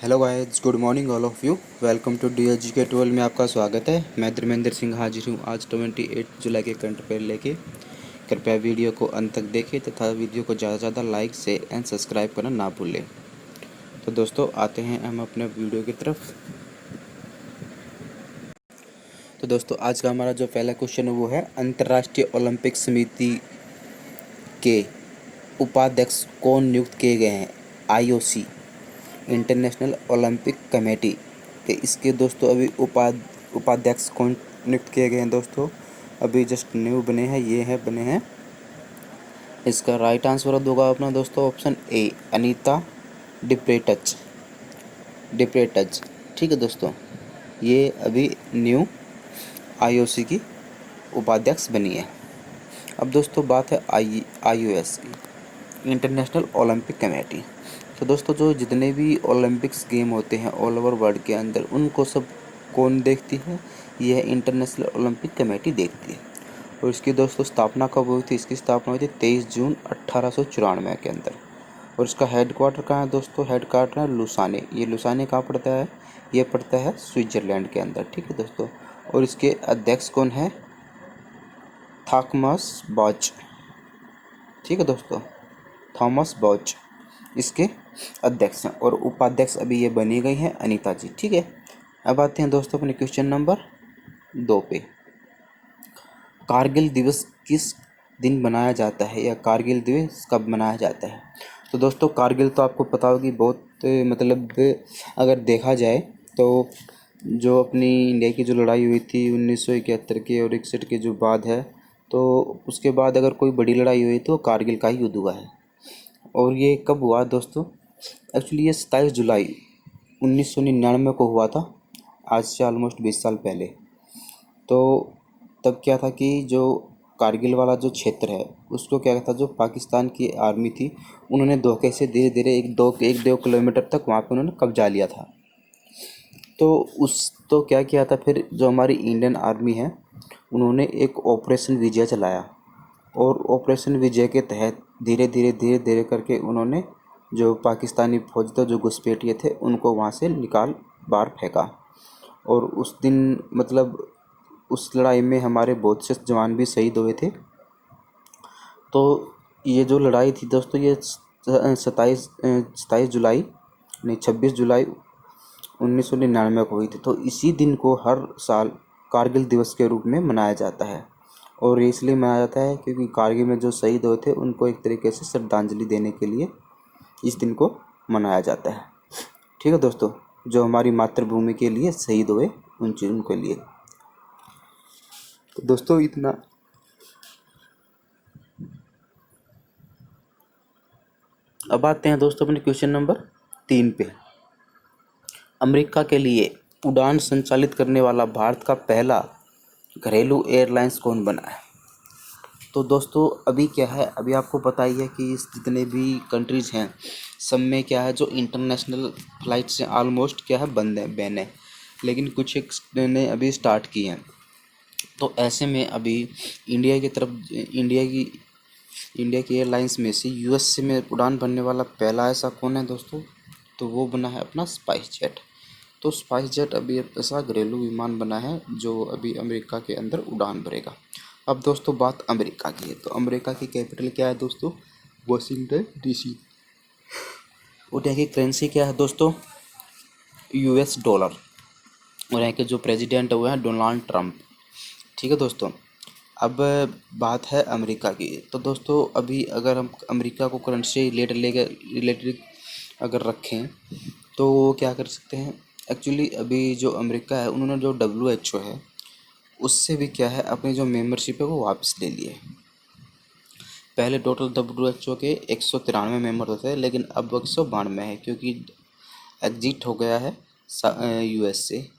Hello guys, good morning all of you. Welcome to D H K 12 में आपका स्वागत है। मैं धर्मेंद्र सिंह हाजिर हूँ आज 28 जुलाई के करंट अफेयर लेके। कृपया वीडियो को अंत तक देखें तथा वीडियो को ज़्यादा से ज़्यादा लाइक शेयर एंड सब्सक्राइब करना ना भूलें। तो दोस्तों आते हैं हम अपने वीडियो की तरफ। तो दोस्तों आज का हमारा जो पहला क्वेश्चन है वो है, अंतर्राष्ट्रीय ओलंपिक समिति के उपाध्यक्ष कौन नियुक्त किए गए हैं? IOC, इंटरनेशनल ओलंपिक कमेटी के इसके दोस्तों अभी उपाध्यक्ष कौन नियुक्त किए गए हैं दोस्तों? अभी जस्ट न्यू बने हैं, ये हैं बने हैं। इसका राइट आंसर होगा अपना दोस्तों ऑप्शन ए, अनीता डिप्रेटच। ठीक है दोस्तों, ये अभी न्यू IOC की उपाध्यक्ष बनी है। अब दोस्तों बात है IOS की, इंटरनेशनल ओलंपिक कमेटी। तो दोस्तों जो जितने भी ओलंपिक्स गेम होते हैं ऑल ओवर वर्ल्ड के अंदर, उनको सब कौन देखती है? यह इंटरनेशनल ओलंपिक कमेटी देखती है। और इसकी दोस्तों स्थापना कब हुई थी? इसकी स्थापना हुई थी 23 जून 1894 के अंदर। और इसका हेडक्वार्टर कहाँ है दोस्तों? हेडक्वार्टर है लुसाने। ये लुसाने कहाँ पड़ता है? ये पड़ता है स्विट्जरलैंड के अंदर। ठीक है दोस्तों, और इसके अध्यक्ष कौन है? थॉमस बॉच। ठीक है दोस्तों, थॉमस बॉच इसके अध्यक्ष हैं। और उपाध्यक्ष अभी ये बनी गई हैं अनीता जी। ठीक है, अब आते हैं दोस्तों अपने क्वेश्चन नंबर 2 पे। कारगिल दिवस किस दिन मनाया जाता है, या कारगिल दिवस कब मनाया जाता है? तो दोस्तों कारगिल तो आपको पता होगी, बहुत मतलब अगर देखा जाए तो जो अपनी इंडिया की जो लड़ाई हुई थी 1971 के और 61 के जो बाद है, तो उसके बाद अगर कोई बड़ी लड़ाई हुई तो कारगिल का ही युद्ध हुआ है। और ये कब हुआ दोस्तों? एक्चुअली ये 27 जुलाई 1999 को हुआ था, आज से ऑलमोस्ट 20 साल पहले। तो तब क्या था कि जो कारगिल वाला जो क्षेत्र है उसको क्या था, जो पाकिस्तान की आर्मी थी उन्होंने धोखे से धीरे धीरे एक दो किलोमीटर तक वहाँ पे उन्होंने कब्जा लिया था। तो क्या किया था फिर जो हमारी इंडियन आर्मी है, उन्होंने एक ऑपरेशन विजय चलाया। और ऑपरेशन विजय के तहत धीरे धीरे करके उन्होंने जो पाकिस्तानी फौज थे, जो घुसपैठिए थे, उनको वहाँ से निकाल बाहर फेंका। और उस दिन मतलब उस लड़ाई में हमारे बहुत से जवान भी शहीद हुए थे। तो ये जो लड़ाई थी दोस्तों, ये 27 जुलाई नहीं 26 जुलाई 1999 को हुई थी। तो इसी दिन को हर साल कारगिल दिवस के रूप में मनाया जाता है। और ये इसलिए मनाया जाता है क्योंकि कारगिल में जो शहीद हुए थे उनको एक तरीके से श्रद्धांजलि देने के लिए इस दिन को मनाया जाता है। ठीक है दोस्तों, जो हमारी मातृभूमि के लिए शहीद हुए उनके लिए। तो दोस्तों इतना। अब आते हैं दोस्तों अपने क्वेश्चन नंबर 3 पे। अमेरिका के लिए उड़ान संचालित करने वाला भारत का पहला घरेलू एयरलाइंस कौन बना है? तो दोस्तों अभी क्या है, अभी आपको पता ही है कि इस जितने भी कंट्रीज़ हैं सब में क्या है, जो इंटरनेशनल फ़्लाइट्स हैं ऑलमोस्ट क्या है बंद है, बैन है। लेकिन कुछ एक ने अभी स्टार्ट की हैं। तो ऐसे में अभी इंडिया की तरफ इंडिया की एयरलाइंस में से USA में उड़ान भरने वाला पहला ऐसा कौन है दोस्तों? तो वो बना है अपना स्पाइस जेट। तो स्पाइस जेट अभी ऐसा घरेलू विमान बना है जो अभी अमेरिका के अंदर उड़ान भरेगा। अब दोस्तों बात अमेरिका की है। तो अमेरिका की कैपिटल क्या है दोस्तों? Washington DC। और यहाँ की करेंसी क्या है दोस्तों? US dollar. और यहाँ के जो प्रेसिडेंट हुए हैं डोनाल्ड ट्रंप। ठीक है दोस्तों, अब बात है अमेरिका की। तो दोस्तों अभी अगर हम अमेरिका को करंट से रिलेटेड अगर रखें तो क्या कर सकते हैं? एक्चुअली अभी जो अमेरिका है उन्होंने जो WHO है उससे भी क्या है, अपनी जो मेंबरशिप है वो वापस ले लिए। पहले टोटल WHO के 193 मेंबर होते हैं, लेकिन अब 192 है क्योंकि एग्जिट हो गया है US से।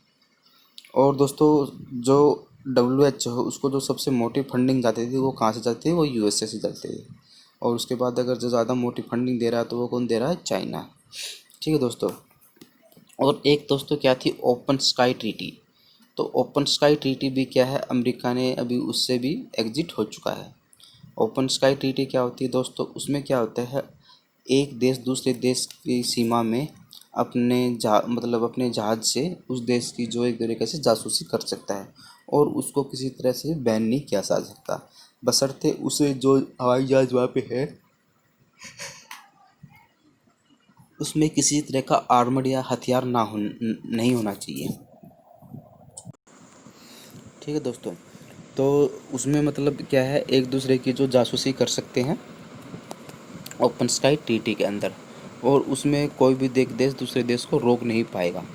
और दोस्तों जो WHO है उसको जो सबसे मोटी फंडिंग जाती थी वो कहाँ से जाती थी? वो USA से जाती थी। और उसके बाद अगर जो ज़्यादा मोटी फंडिंग दे रहा है तो वो कौन दे रहा है? चाइना। ठीक है दोस्तों, और एक दोस्तों क्या थी? Open sky treaty. तो ओपन स्काई ट्रीटी भी क्या है, अमेरिका ने अभी उससे भी एग्जिट हो चुका है। ओपन स्काई ट्रीटी क्या होती है दोस्तों? उसमें क्या होता है, एक देश दूसरे देश की सीमा में अपने जहाज़ से उस देश की जो एक तरीके से जासूसी कर सकता है और उसको किसी तरह से बैन नहीं किया जा सकता, बशर्ते उसे जो हवाई जहाज़ वहाँ पे है उसमें किसी तरह का आर्मड या हथियार नहीं होना चाहिए। ठीक है दोस्तों, तो उसमें मतलब क्या है, एक दूसरे की जो जासूसी कर सकते हैं ओपन स्काई ट्रीटी के अंदर, और उसमें कोई भी देश दूसरे देश को रोक नहीं पाएगा।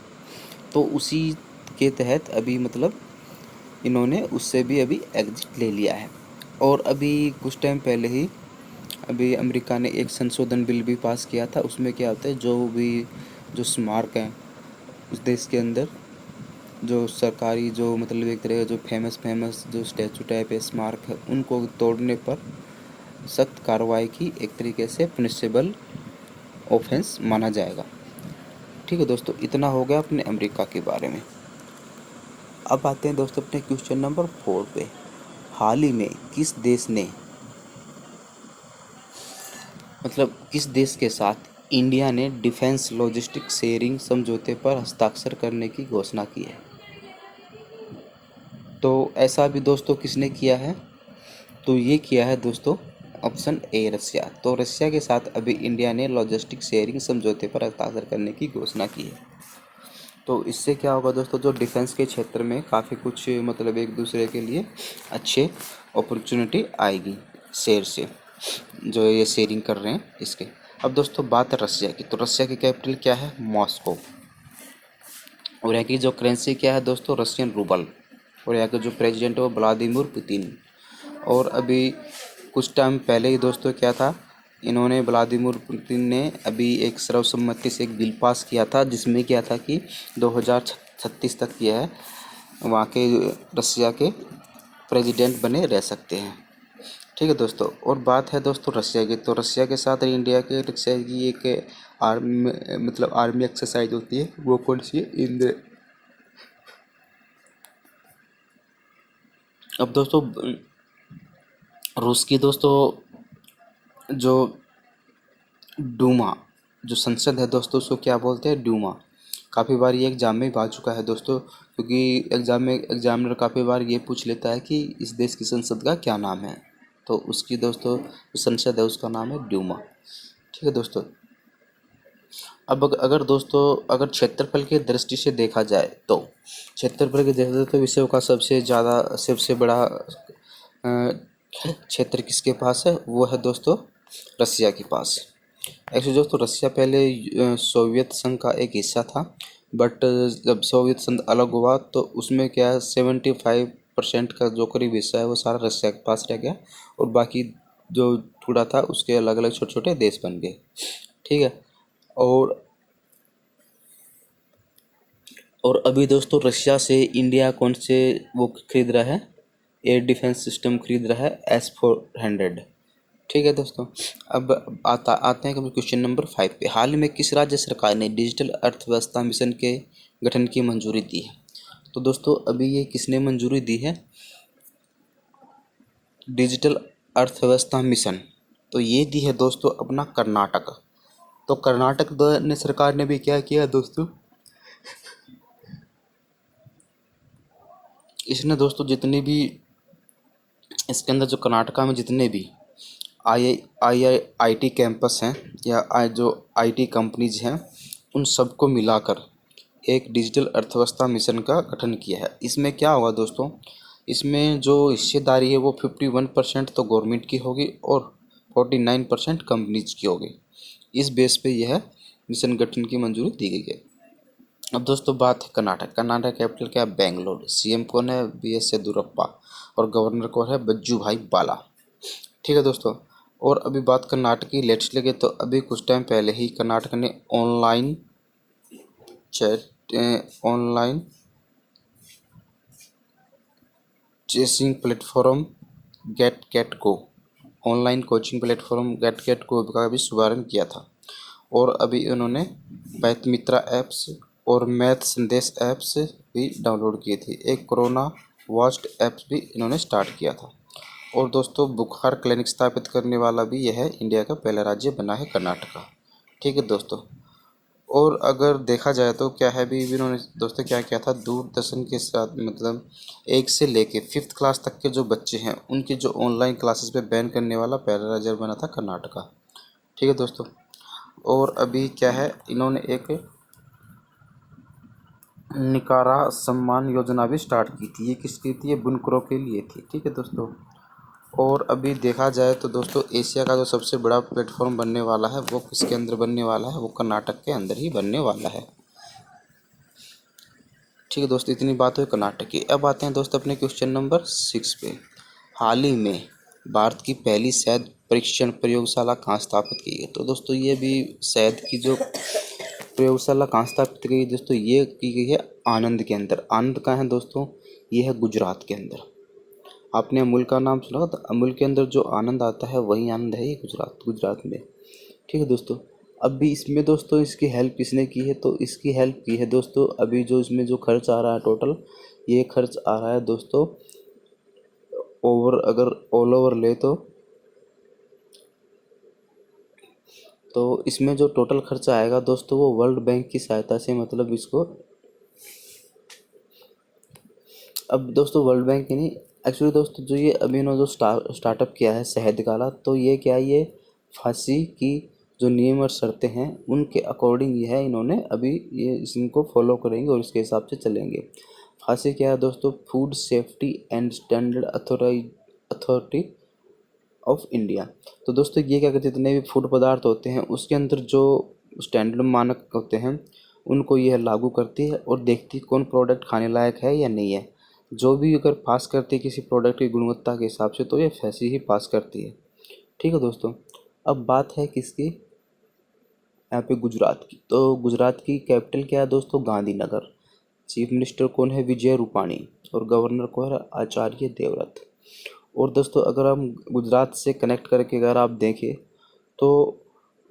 तो उसी के तहत अभी मतलब इन्होंने उससे भी अभी एग्जिट ले लिया है। और अभी कुछ टाइम पहले ही अभी अमेरिका ने एक संशोधन बिल भी पास किया था। उसमें क्या होता है, जो स्मारक हैं उस देश के अंदर, जो सरकारी जो मतलब एक तरह का जो फेमस जो स्टैचू टाइप है, स्मारक है, उनको तोड़ने पर सख्त कार्रवाई की एक तरीके से पनिशेबल ऑफेंस माना जाएगा। ठीक है दोस्तों, इतना हो गया अपने अमेरिका के बारे में। अब आते हैं दोस्तों अपने क्वेश्चन नंबर 4 पे। हाल ही में किस देश के साथ इंडिया ने डिफेंस लॉजिस्टिक शेयरिंग समझौते पर हस्ताक्षर करने की घोषणा की है? तो ऐसा भी दोस्तों किसने किया है? तो ये किया है दोस्तों ऑप्शन ए, रसिया। तो रसिया के साथ अभी इंडिया ने लॉजिस्टिक शेयरिंग समझौते पर हस्ताक्षर करने की घोषणा की है। तो इससे क्या होगा दोस्तों, जो डिफेंस के क्षेत्र में काफ़ी कुछ मतलब एक दूसरे के लिए अच्छे अपॉर्चुनिटी आएगी शेयर से, जो ये शेयरिंग कर रहे हैं इसके। अब दोस्तों बात है रसिया की। तो रसिया की कैपिटल क्या है? मॉस्को। और यहाँ की जो करेंसी क्या है दोस्तों? Russian rouble. और यहाँ के जो प्रेसिडेंट है वो व्लादिमीर पुतिन। और अभी कुछ टाइम पहले ही दोस्तों क्या था, इन्होंने व्लादिमीर पुतिन ने अभी एक सर्वसम्मति से एक बिल पास किया था, जिसमें क्या था कि 2036 तक यह है वहाँ के रसिया के प्रेसिडेंट बने रह सकते हैं। ठीक है दोस्तों, और बात है दोस्तों रसिया की। तो रसिया के साथ रसिया की एक आर्मी एक्सरसाइज होती है, वो कौन सी है? अब दोस्तों रूस की दोस्तों जो डूमा जो संसद है दोस्तों, उसको क्या बोलते हैं? डूमा। काफ़ी बार ये एग्जाम में भी आ चुका है दोस्तों, क्योंकि एग्जामिनर काफ़ी बार ये पूछ लेता है कि इस देश की संसद का क्या नाम है। तो उसकी दोस्तों जो संसद है उसका नाम है डूमा। ठीक है दोस्तों, अगर दोस्तों अगर क्षेत्रफल की दृष्टि से देखा जाए तो क्षेत्रफल की दृष्टि से तो विश्व का सबसे बड़ा क्षेत्र किसके पास है? वो है दोस्तों रसिया के पास। ऐसे दोस्तों रसिया पहले सोवियत संघ का एक हिस्सा था, बट जब सोवियत संघ अलग हुआ तो उसमें क्या है 75% का जो करीब हिस्सा है वो सारा रसिया के पास रह गया, और बाकी जो टुकड़ा था उसके अलग अलग छोटे छोटे देश बन गए। ठीक है, और अभी दोस्तों रशिया से इंडिया कौन से वो खरीद रहा है? एयर डिफेंस सिस्टम खरीद रहा है S-400। ठीक है दोस्तों, अब आते हैं क्वेश्चन नंबर 5 पे। हाल ही में किस राज्य सरकार ने डिजिटल अर्थव्यवस्था मिशन के गठन की मंजूरी दी है? तो दोस्तों अभी ये किसने मंजूरी दी है? डिजिटल अर्थव्यवस्था मिशन। तो ये दी है दोस्तों अपना कर्नाटक। तो कर्नाटक ने सरकार ने भी क्या किया दोस्तों, इसने दोस्तों जितने भी इसके अंदर जो कर्नाटका में जितने भी आईआईटी कैंपस हैं या जो आईटी कंपनीज हैं, उन सबको मिलाकर एक डिजिटल अर्थव्यवस्था मिशन का गठन किया है। इसमें क्या होगा दोस्तों, इसमें जो हिस्सेदारी है वो 51% तो गवर्नमेंट की होगी और 49% कंपनीज की होगी। इस बेस पे यह मिशन गठन की मंजूरी दी गई है। अब दोस्तों बात है कर्नाटक कैपिटल क्या है? बेंगलोर। सीएम कौन है? BS येदियुरप्पा। और गवर्नर कौन है? बज्जू भाई बाला। ठीक है दोस्तों, और अभी बात कर्नाटक की लेटेस्ट लगे तो अभी कुछ टाइम पहले ही कर्नाटक ने online chasing platform online coaching platform get go का भी शुभारंभ किया था। और अभी उन्होंने पैथमित्रा ऐप्स और मैथ संदेश ऐप्स भी डाउनलोड किए थे। एक कोरोना वॉच ऐप्स भी इन्होंने स्टार्ट किया था। और दोस्तों बुखार क्लिनिक स्थापित करने वाला भी यह इंडिया का पहला राज्य बना है कर्नाटका। ठीक है दोस्तों, और अगर देखा जाए तो क्या है भी इन्होंने दोस्तों क्या किया था, दूरदर्शन के साथ मतलब 1 से लेके 5th क्लास तक के जो बच्चे हैं उनकी जो ऑनलाइन क्लासेस पे बैन करने वाला पहला राज्य बना था कर्नाटका। ठीक है दोस्तों। और अभी क्या है, इन्होंने एक निकारा सम्मान योजना भी स्टार्ट की थी। ये किसकी थी? ये बुनकरों के लिए थी। ठीक है दोस्तों। और अभी देखा जाए तो दोस्तों एशिया का जो सबसे बड़ा प्लेटफॉर्म बनने वाला है वो किसके अंदर बनने वाला है? वो कर्नाटक के अंदर ही बनने वाला है। ठीक है दोस्तों, इतनी बात हुई कर्नाटक की। अब आते हैं दोस्तों अपने क्वेश्चन नंबर 6 पे। हाल ही में भारत की पहली शहद परीक्षण प्रयोगशाला कहाँ स्थापित की गई? तो दोस्तों ये भी शहद की जो प्रयोगशाला कहाँ स्थापित की गई दोस्तों? ये की गई है आनंद के अंदर। आनंद कहाँ है दोस्तों? ये है गुजरात के अंदर। आपने अमूल का नाम सुना? तो अमूल के अंदर जो आनंद आता है वही आनंद है ये गुजरात में। ठीक है दोस्तों। अब भी इसमें दोस्तों इसकी हेल्प किसने की है? तो इसकी हेल्प की है दोस्तों, अभी जो इसमें जो खर्च आ रहा है टोटल, ये खर्च आ रहा है दोस्तों अगर ऑल ओवर ले तो इसमें जो टोटल खर्चा आएगा दोस्तों वो वर्ल्ड बैंक की सहायता से, मतलब इसको अब दोस्तों वर्ल्ड बैंक की नहीं, एक्चुअली दोस्तों जो ये अभी इन्होंने जो स्टार्टअप किया है शहद वाला, तो ये क्या है, ये फांसी की जो नियम और शर्तें हैं उनके अकॉर्डिंग ये है, इन्होंने अभी ये इनको फॉलो करेंगे और इसके हिसाब से चलेंगे। फांसी क्या है दोस्तों? Food safety and standard authority of India. तो दोस्तों ये क्या कहते हैं, जितने भी फूड पदार्थ होते हैं उसके अंदर जो स्टैंडर्ड मानक होते हैं उनको यह लागू करती है और देखती है कौन प्रोडक्ट खाने लायक है या नहीं है। जो भी अगर पास करती है किसी प्रोडक्ट की गुणवत्ता के हिसाब से तो ये फैसी ही पास करती है। ठीक है दोस्तों। अब बात है किसकी? यहाँ पे गुजरात की। तो गुजरात की कैपिटल क्या है दोस्तों? गांधीनगर। चीफ मिनिस्टर कौन है? विजय रूपाणी। और गवर्नर कौन है? आचार्य देवव्रत। और दोस्तों अगर हम गुजरात से कनेक्ट करके अगर आप देखें तो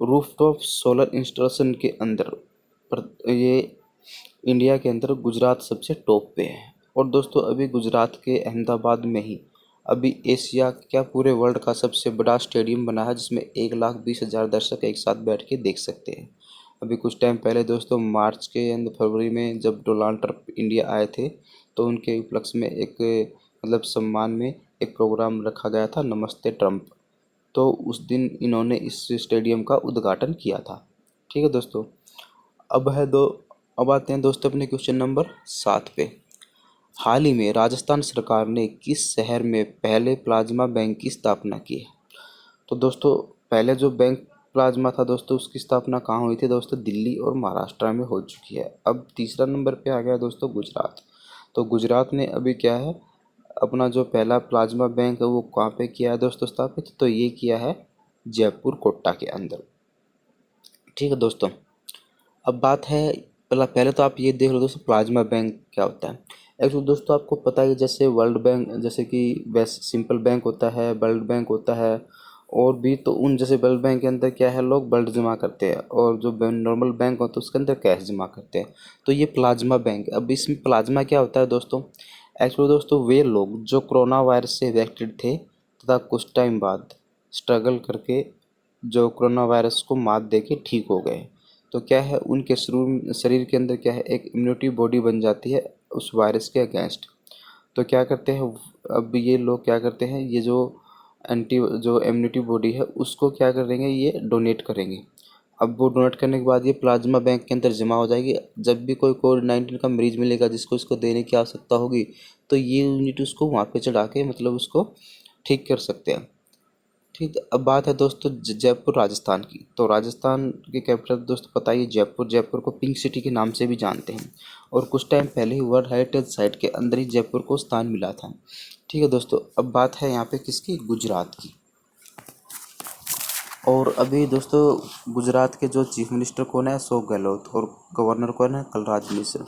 रूफटॉप सोलर इंस्टॉलेशन के अंदर ये इंडिया के अंदर गुजरात सबसे टॉप पे है। और दोस्तों अभी गुजरात के अहमदाबाद में ही अभी एशिया क्या पूरे वर्ल्ड का सबसे बड़ा स्टेडियम बना है जिसमें 1,20,000 दर्शक एक साथ बैठ के देख सकते हैं। अभी कुछ टाइम पहले दोस्तों मार्च के अंदर फरवरी में जब डोनाल्ड ट्रंप इंडिया आए थे तो उनके उपलक्ष्य में एक मतलब सम्मान में एक प्रोग्राम रखा गया था, नमस्ते ट्रंप। तो उस दिन इन्होंने इस स्टेडियम का उद्घाटन किया था। ठीक है दोस्तों। अब है दो अब आते हैं दोस्तों अपने क्वेश्चन नंबर 7 पे। हाल ही में राजस्थान सरकार ने किस शहर में पहले प्लाज्मा बैंक की स्थापना की है? तो दोस्तों पहले जो बैंक प्लाज्मा था दोस्तों उसकी स्थापना कहाँ हुई थी दोस्तों? दिल्ली और महाराष्ट्र में हो चुकी है। अब तीसरा नंबर पे आ गया दोस्तों गुजरात। तो गुजरात ने अभी क्या है अपना जो पहला प्लाज्मा बैंक है वो कहाँ पे किया है दोस्तों स्थापित? तो ये किया है जयपुर कोटा के अंदर। ठीक है दोस्तों। अब बात है पहले तो आप ये देख लो दोस्तों प्लाज्मा बैंक क्या होता है। एक्चुअली दोस्तों आपको पता है जैसे वर्ल्ड बैंक, जैसे कि वैसे सिंपल बैंक होता है, वर्ल्ड बैंक होता है और भी, तो उन जैसे वर्ल्ड बैंक के अंदर क्या है लोग वर्ल्ड जमा करते हैं और जो नॉर्मल बैंक होता है उसके अंदर कैश जमा करते हैं। तो ये प्लाज्मा बैंक, अब इसमें प्लाज्मा क्या होता है दोस्तों? एक्चुअली दोस्तों वे लोग जो कोरोना वायरस से इन्फेक्टेड थे तथा कुछ टाइम बाद स्ट्रगल करके जो कोरोना वायरस को मात दे के ठीक हो गए, तो क्या है उनके शरीर के अंदर क्या है एक इम्यूनिटी बॉडी बन जाती है उस वायरस के अगेंस्ट। तो क्या करते हैं अब ये लोग क्या करते हैं, ये जो इम्यूनिटी बॉडी है उसको क्या करेंगे, ये डोनेट करेंगे। अब वो डोनेट करने के बाद ये प्लाज्मा बैंक के अंदर जमा हो जाएगी। जब भी कोई कोविड-19 का मरीज मिलेगा जिसको इसको देने की आवश्यकता होगी तो ये यूनिट उसको वहाँ पे चढ़ा के मतलब उसको ठीक कर सकते हैं। ठीक है। अब बात है दोस्तों जयपुर राजस्थान की। तो राजस्थान की कैपिटल दोस्तों पता ही है जयपुर। जयपुर को पिंक सिटी के नाम से भी जानते हैं और कुछ टाइम पहले ही वर्ल्ड हेरिटेज साइट के अंदर ही जयपुर को स्थान मिला था। ठीक है दोस्तों। अब बात है यहाँ पे किसकी? गुजरात की। और अभी दोस्तों गुजरात के जो चीफ मिनिस्टर कौन है? अशोक गहलोत। और गवर्नर कौन है? कलराज मिश्र।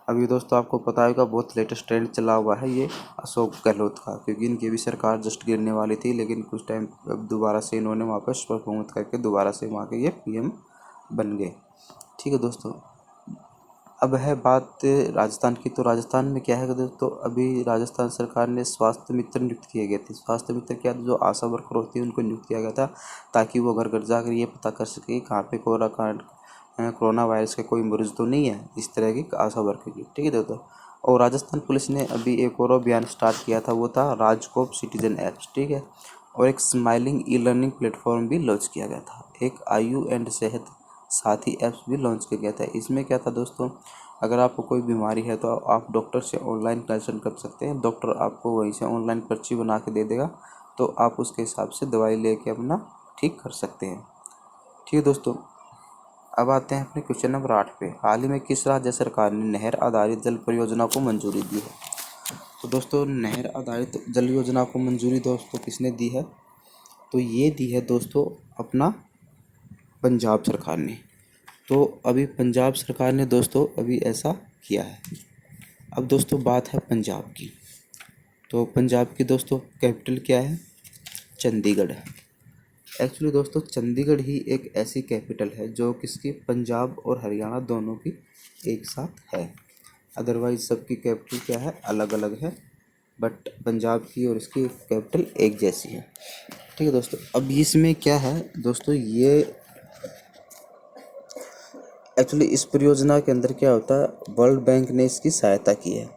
अभी दोस्तों आपको पता होगा बहुत लेटेस्ट ट्रेंड चला हुआ है ये अशोक गहलोत का, क्योंकि इनकी भी सरकार जस्ट गिरने वाली थी लेकिन कुछ टाइम अब दोबारा से इन्होंने वापस परफॉर्मेंस करके दोबारा से वहाँ के ये पीएम बन गए। ठीक है दोस्तों। अब है बात राजस्थान की। तो राजस्थान में क्या है कि दोस्तों अभी राजस्थान सरकार ने स्वास्थ्य मित्र नियुक्त किए गए थे। स्वास्थ्य मित्र क्या, जो आशा वर्कर होती है उनको नियुक्त किया गया था ताकि वो घर घर जाकर ये पता कर सके कि कहाँ पे कोरोना कांड कोरोना वायरस का कोई मरीज तो नहीं है, इस तरह की आशा वर्कर की। ठीक है दोस्तों। और राजस्थान पुलिस ने अभी एक और अभियान स्टार्ट किया था, वो था राजकोप सिटीजन ऐप्स। ठीक है। और एक स्माइलिंग ई लर्निंग प्लेटफॉर्म भी लॉन्च किया गया था। एक आयु एंड सेहत साथी ऐप्स भी लॉन्च किया गया था। इसमें क्या था दोस्तों, अगर आपको कोई बीमारी है तो आप डॉक्टर से ऑनलाइन कंसल्ट कर सकते हैं। डॉक्टर आपको वहीं से ऑनलाइन पर्ची बना के दे देगा, तो आप उसके हिसाब से दवाई लेके अपना ठीक कर सकते हैं। ठीक है दोस्तों। अब आते हैं अपने क्वेश्चन नंबर 8 पे। हाल ही में किस राज्य सरकार ने नहर आधारित जल परियोजना को मंजूरी दी है? तो दोस्तों नहर आधारित जल योजना को मंजूरी दोस्तों किसने दी है? तो ये दी है दोस्तों अपना पंजाब सरकार ने। तो अभी पंजाब सरकार ने दोस्तों अभी ऐसा किया है। अब दोस्तों बात है पंजाब की। तो पंजाब की दोस्तों कैपिटल क्या है? चंडीगढ़ है। एक्चुअली दोस्तों चंडीगढ़ ही एक ऐसी कैपिटल है जो किसकी, पंजाब और हरियाणा दोनों की एक साथ है। अदरवाइज सबकी कैपिटल क्या है, अलग अलग है, बट पंजाब की और इसकी कैपिटल एक जैसी है। ठीक है दोस्तों। अब इसमें क्या है दोस्तों, ये एक्चुअली इस परियोजना के अंदर क्या होता है, वर्ल्ड बैंक ने इसकी सहायता की है।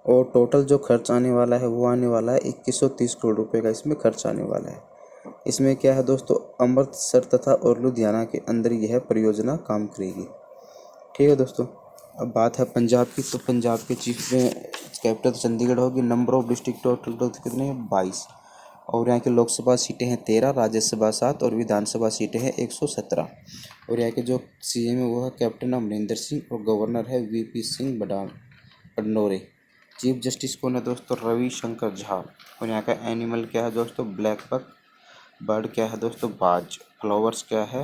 और टोटल जो खर्च आने वाला है वो आने वाला है 2130 करोड़ रुपए का इसमें खर्च आने वाला है। इसमें क्या है दोस्तों, अमृतसर तथा और लुधियाना के अंदर यह परियोजना काम करेगी। ठीक है दोस्तों। अब बात है पंजाब की। तो पंजाब के चीफ में कैपिटल चंडीगढ़ होगी। नंबर ऑफ डिस्ट्रिक्ट टोटल कितने हैं, 22। और यहाँ की लोकसभा सीटें हैं 13, राज्यसभा 7 और विधानसभा सीटें हैं 117। और यहाँ के जो सीएम है वो है कैप्टन अमरिंदर सिंह और गवर्नर है VP Singh Badnore. Chief justice कौन है दोस्तों, रविशंकर झा। और यहाँ का एनिमल क्या है दोस्तों, ब्लैक बक। बर्ड क्या है दोस्तों, बाज। फ्लावर्स क्या है,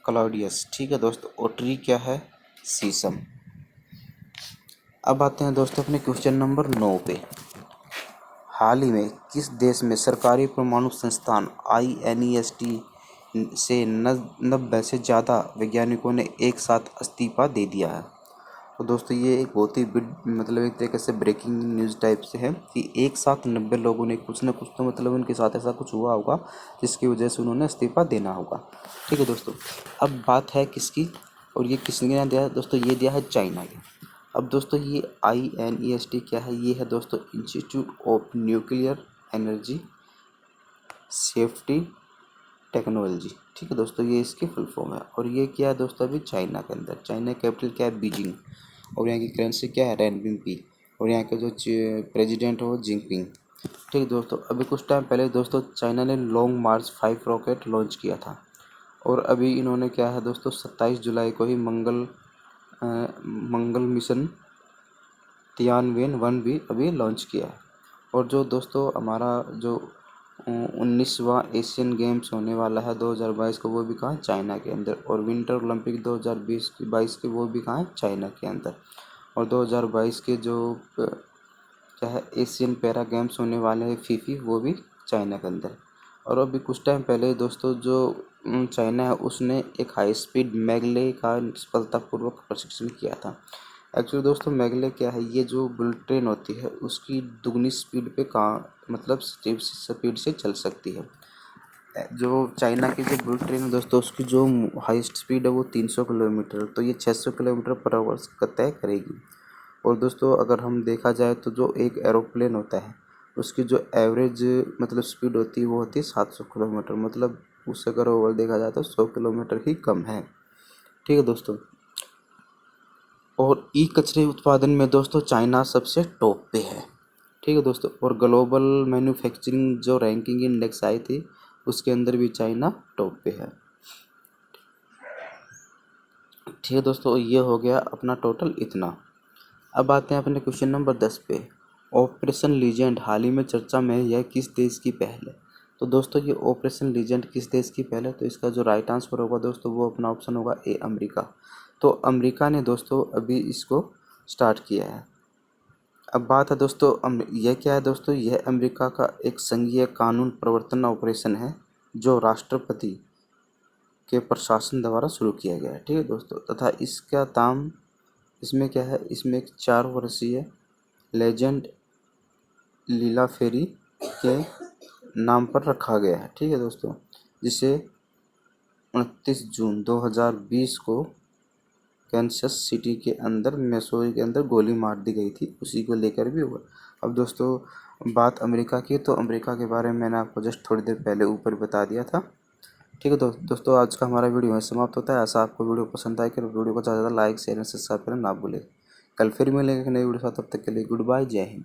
क्लाउडियस। ठीक है दोस्तों। और ट्री क्या है, शीशम। अब आते हैं दोस्तों अपने क्वेश्चन नंबर 9 पे। हाल ही में किस देश में सरकारी परमाणु संस्थान INEST से 90 से ज़्यादा वैज्ञानिकों ने एक साथ इस्तीफा दे दिया है? तो दोस्तों ये एक बहुत ही बिग मतलब एक तरीके से ब्रेकिंग न्यूज़ टाइप से है कि एक साथ 90 लोगों ने कुछ ना कुछ तो मतलब उनके साथ ऐसा कुछ हुआ होगा जिसकी वजह से उन्होंने इस्तीफा देना होगा। ठीक है दोस्तों। अब बात है किसकी, और ये किसने दिया है दोस्तों, ये दिया है चाइना के। अब दोस्तों ये INEST क्या है, ये है दोस्तों institute of nuclear energy safety technology. ठीक है दोस्तों, ये इसकी फुल फॉर्म है। और ये क्या है दोस्तों, अभी चाइना के अंदर। चाइना कैपिटल क्या है, बीजिंग। और यहाँ की करेंसी क्या है, रेनबिंपी। और यहाँ के जो प्रेसिडेंट है वो जिनपिंग। ठीक है दोस्तों। अभी कुछ टाइम पहले दोस्तों चाइना ने लॉन्ग मार्च 5 रॉकेट लॉन्च किया था। और अभी इन्होंने क्या है दोस्तों 27 जुलाई को ही मंगल मिशन तियानवेन-1 भी अभी लॉन्च किया है। और जो दोस्तों हमारा जो 19वां एशियन गेम्स होने वाला है 2022 को, वो भी कहाँ, चाइना के अंदर। और विंटर ओलंपिक 2022 के वो भी कहाँ है, चाइना के अंदर। और 2022 के जो क्या है एशियन पैरा गेम्स होने वाले हैं फीफी, वो भी चाइना के अंदर। और अभी कुछ टाइम पहले दोस्तों जो चाइना है उसने एक हाई स्पीड मैगले का सफलतापूर्वक प्रशिक्षण किया था। एक्चुअली दोस्तों मैगले क्या है, ये जो बुलेट ट्रेन होती है उसकी दुगनी स्पीड पे कहाँ मतलब स्पीड से चल सकती है। जो चाइना की जो बुलेट ट्रेन है दोस्तों उसकी जो हाईएस्ट स्पीड है वो 300 किलोमीटर, तो ये 600 किलोमीटर पर आवर तय करेगी। और दोस्तों अगर हम देखा जाए तो जो एक एरोप्लेन होता है उसकी जो एवरेज मतलब स्पीड होती है वो होती है 700 किलोमीटर, मतलब उससे अगर ओवर देखा जाए तो 100 किलोमीटर ही कम है। ठीक है दोस्तों। और ई कचरे उत्पादन में दोस्तों चाइना सबसे टॉप पे है। ठीक है दोस्तों। और ग्लोबल मैन्युफैक्चरिंग जो रैंकिंग इंडेक्स आई थी उसके अंदर भी चाइना टॉप पे है। ठीक है दोस्तों, ये हो गया अपना टोटल इतना। अब आते हैं अपने क्वेश्चन नंबर 10 पे। ऑपरेशन लीजेंड हाल ही में चर्चा में है, यह किस देश की पहल है? तो दोस्तों ये ऑपरेशन लीजेंड किस देश की पहल है? तो इसका जो राइट आंसर होगा दोस्तों वो अपना ऑप्शन होगा ए, अमेरिका। तो अमेरिका ने दोस्तों अभी इसको स्टार्ट किया है। अब बात है दोस्तों यह क्या है दोस्तों, यह अमेरिका का एक संघीय कानून प्रवर्तन ऑपरेशन है जो राष्ट्रपति के प्रशासन द्वारा शुरू किया गया है। ठीक है दोस्तों। तथा इसका दाम इसमें क्या है, इसमें एक 4 वर्षीय लेजेंड लीला फेरी के नाम पर रखा गया है। ठीक है दोस्तों, जिसे 29 जून 2020 को कैंसस सिटी के अंदर मिसौरी के अंदर गोली मार दी गई थी, उसी को लेकर भी हुआ। अब दोस्तों बात अमेरिका की, तो अमेरिका के बारे में मैंने आपको जस्ट थोड़ी देर पहले ऊपर बता दिया था। ठीक है दोस्तों आज का हमारा वीडियो यहीं समाप्त होता है। ऐसा आपको वीडियो पसंद आए कि वीडियो को ज़्यादा लाइक शेयर एंड सब्सक्राइब करें ना भूलें। कल फिर मिलेंगे एक नई वीडियो के साथ, तब तक के लिए गुड बाय, जय हिंद।